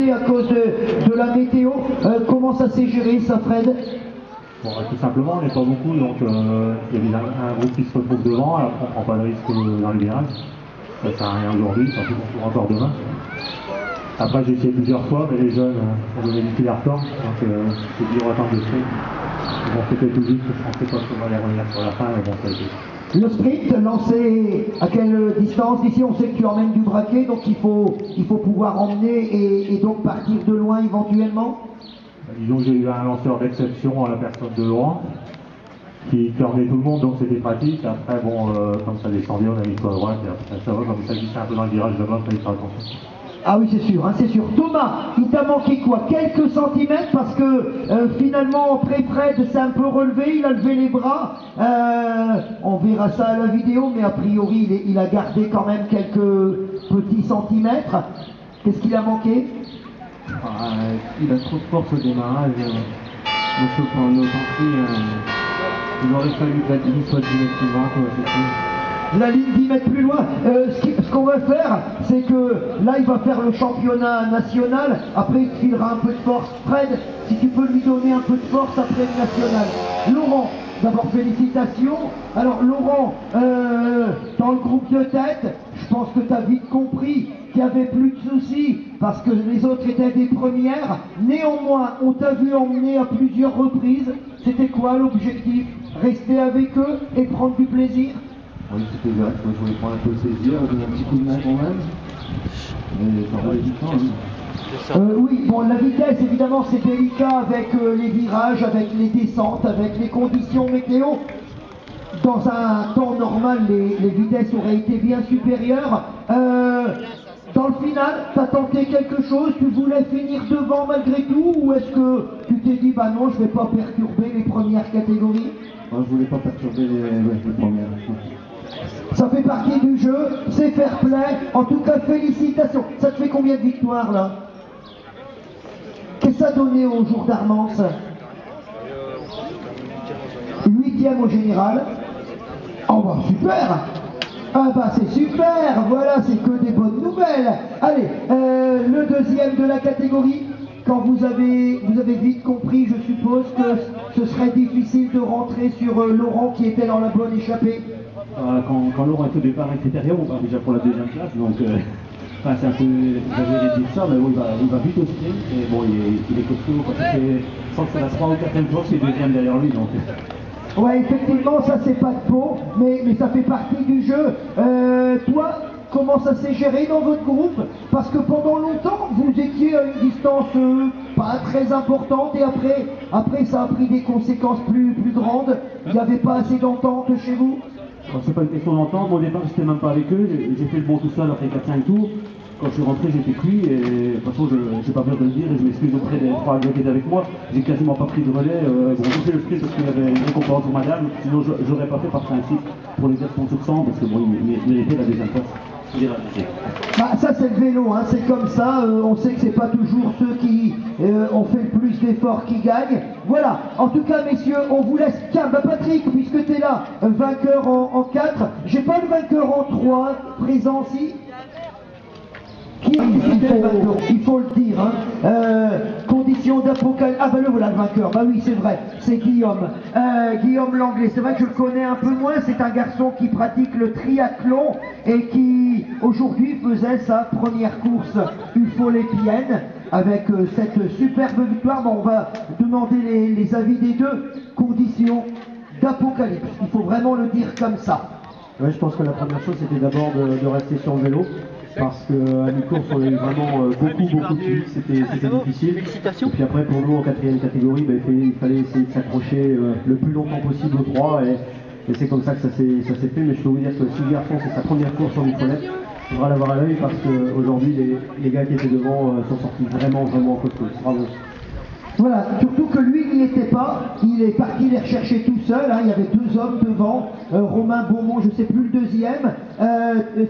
arrêté à cause de la météo. Comment ça s'est géré, ça, Fred? Bon, tout simplement, on n'est pas beaucoup, donc il y a un groupe qui se retrouve devant, alors on ne prend pas de risque dans le virage. Ça sert à rien aujourd'hui, tant pis on court encore demain. Après, j'ai essayé plusieurs fois, mais les jeunes ont donné du fil à retordre, donc j'ai dit on va attendre le sprint. Bon, c'était tout vite, je pensais pas qu'on allait revenir sur la fin, mais bon, ça a été. Le sprint, lancé à quelle distance? Ici, on sait que tu emmènes du braquet, donc il faut pouvoir emmener et donc partir de loin éventuellement. Disons que j'ai eu un lanceur d'exception à la personne de Laurent, qui emmenait tout le monde, donc c'était pratique. Après, bon, comme ça descendait, on a mis sur la droite, et après ça va, comme ça glissait un peu dans le virage là-bas, il fallait faire attention. Ah oui, c'est sûr, hein, c'est sûr. Thomas, il t'a manqué quoi? Quelques centimètres, parce que finalement, Fred s'est un peu relevé, il a levé les bras. On verra ça à la vidéo, mais a priori, il a gardé quand même quelques petits centimètres. Qu'est-ce qu'il a manqué? Il a trop de force au démarrage. Monsieur Pano, il aurait fallu que la ligne soit 10 mètres plus loin, c'est tout. La ligne 10 mètres plus loin. Ce qu'on va faire, c'est que là, il va faire le championnat national. Après, il te filera un peu de force. Fred, si tu peux lui donner un peu de force après le national. Laurent, d'abord félicitations. Alors Laurent, dans le groupe de tête, je pense que tu as vite compris qu'il n'y avait plus de soucis parce que les autres étaient des premières. Néanmoins, on t'a vu emmener à plusieurs reprises. C'était quoi l'objectif? Rester avec eux et prendre du plaisir? Oui, c'était vrai. Moi, je voulais prendre un peu de plaisir, donner un petit coup de main quand même. Mais ça va du temps. Oui, bon, la vitesse, évidemment, c'est délicat avec les virages, avec les descentes, avec les conditions météo. Dans un temps normal, les vitesses auraient été bien supérieures. Dans le final, tu as tenté quelque chose? Tu voulais finir devant malgré tout? Ou est-ce que tu t'es dit, bah non, je ne vais pas perturber les premières catégories? Moi, je voulais pas perturber les premières. Ça fait partie du jeu, c'est fair play. En tout cas, félicitations. Ça te fait combien de victoires là? Qu'est-ce que ça a donné au jour d'Armance? 8e au général. Oh bah super! Ah bah c'est super! Voilà, c'est que des bonnes nouvelles. Allez, le deuxième de la catégorie. Quand vous avez vite compris, je suppose que ce serait difficile de rentrer sur Laurent qui était dans la bonne échappée. Quand Laurent est au départ extérieur, on part déjà pour la deuxième place, donc c'est un peu exagéré de dire ça, mais bon, il va vite au sprint, et bon, il est costaud, je sens que c'est la 3 ou 4e course, il est deuxième derrière lui, donc... Ouais, effectivement, ça c'est pas de peau, mais ça fait partie du jeu. Toi, comment ça s'est géré dans votre groupe? Parce que pendant longtemps, vous étiez à une distance pas très importante, et après ça a pris des conséquences plus grandes. Il n'y avait pas assez d'entente chez vous? C'est pas une question d'entente, au départ j'étais même pas avec eux, j'ai fait le bon tout seul après 4-5 tours. Quand je suis rentré j'étais cuit et de toute façon je n'ai pas peur de le dire et je m'excuse auprès des 3 gars qui étaient avec moi. J'ai quasiment pas pris de relais, bon j'ai fait le sprint parce qu'il y avait une récompense pour madame, sinon j'aurais pas fait par principe pour les 4 sur 100 parce que bon il méritait la deuxième place. Bah, ça c'est le vélo, hein, c'est comme ça, on sait que c'est pas toujours ceux qui ont fait le plus d'efforts qui gagnent. Voilà, en tout cas messieurs, on vous laisse. Tiens, bah Patrick, puisque tu es là, vainqueur en 4, j'ai pas le vainqueur en 3 présent ici. Il faut le dire, hein. Condition d'apocalypse. Ah ben le voilà le vainqueur, bah oui c'est vrai, c'est Guillaume. Guillaume Langlais, c'est vrai que je le connais un peu moins, c'est un garçon qui pratique le triathlon et qui aujourd'hui faisait sa première course ufo-lépienne avec cette superbe victoire. Bon, on va demander les avis des deux. Conditions d'apocalypse, il faut vraiment le dire comme ça. Ouais, je pense que la première chose c'était d'abord de rester sur le vélo. Parce qu'à mi-course on a eu vraiment beaucoup de fuites, c'était difficile. Et puis après pour nous en 4e catégorie, il fallait essayer de s'accrocher le plus longtemps possible aux 3 et c'est comme ça que ça s'est fait. Mais je peux vous dire que si le garçon c'est sa première course en Microlette, il faudra l'avoir à l'œil parce qu'aujourd'hui les gars qui étaient devant sont sortis vraiment costauds. Bravo. Voilà, surtout que lui n'y était pas, il est parti les rechercher tout seul, hein. Il y avait 2 hommes devant, Romain Beaumont, je ne sais plus le deuxième,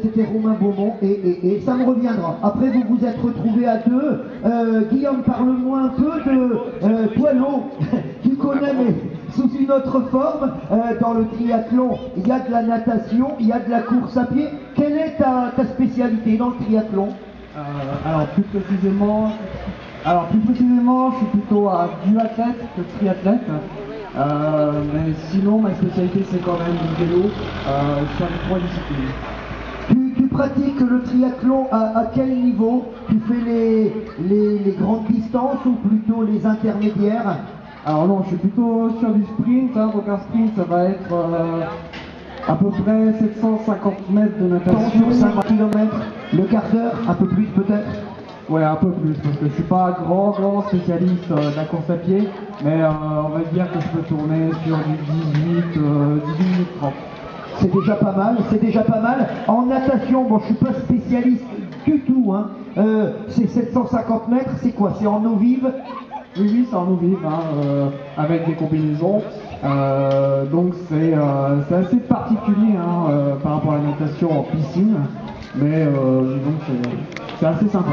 c'était Romain Beaumont, et ça me reviendra. Après vous vous êtes retrouvés à 2, Guillaume, parle-moi un peu de Poilon, tu connais mais sous une autre forme, dans le triathlon, il y a de la natation, il y a de la course à pied. Quelle est ta spécialité dans le triathlon? Alors plus précisément, Alors plus précisément, je suis plutôt à duathlète que triathlète. Mais sinon, ma spécialité c'est quand même le vélo sur les 3 disciplines. Tu pratiques le triathlon à quel niveau? Tu fais les grandes distances ou plutôt les intermédiaires? Alors non, je suis plutôt sur du sprint, hein, donc un sprint ça va être à peu près 750 mètres de natation. Sur 50 km, le quart d'heure, un peu plus peut-être? Ouais, un peu plus, parce que je suis pas grand spécialiste de la course à pied, mais on va dire que je peux tourner sur du 18 minutes 30. C'est déjà pas mal, c'est déjà pas mal. En natation, bon, je suis pas spécialiste du tout, hein. C'est 750 mètres, c'est quoi? C'est en eau vive? Oui, c'est en eau vive, hein, avec des combinaisons. Donc c'est assez particulier hein, par rapport à la natation en piscine, mais donc c'est assez sympa.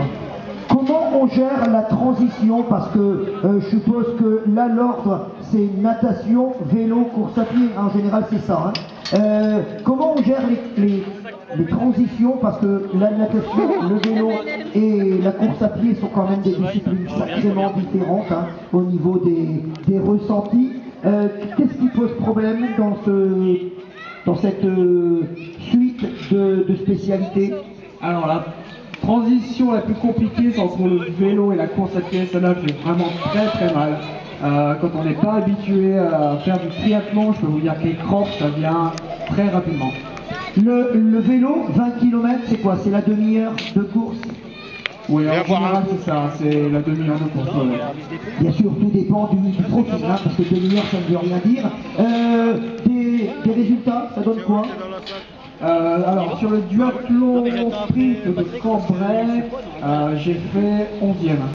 Comment on gère la transition? Parce que je suppose que là, l'ordre, c'est natation, vélo, course à pied. En général, c'est ça. Hein. Comment on gère les transitions? Parce que la natation, le vélo et la course à pied sont quand même des disciplines sacrément différentes hein, au niveau des ressentis. Qu'est-ce qui pose problème dans cette suite de spécialités? Alors la transition la plus compliquée, c'est entre le vélo et la course à pied. Celle-là, je fais vraiment très mal. Quand on n'est pas habitué à faire du triathlon, je peux vous dire que les crampes, ça vient très rapidement. Le vélo, 20 km, c'est quoi? C'est la demi-heure de course? Oui, en général, c'est ça, c'est la demi-heure de course. Bien sûr, tout dépend du profil, hein, parce que demi-heure, ça ne veut rien dire. Des résultats, ça donne quoi? Alors, sur le duathlon sprint de Cambrai, j'ai fait 11e.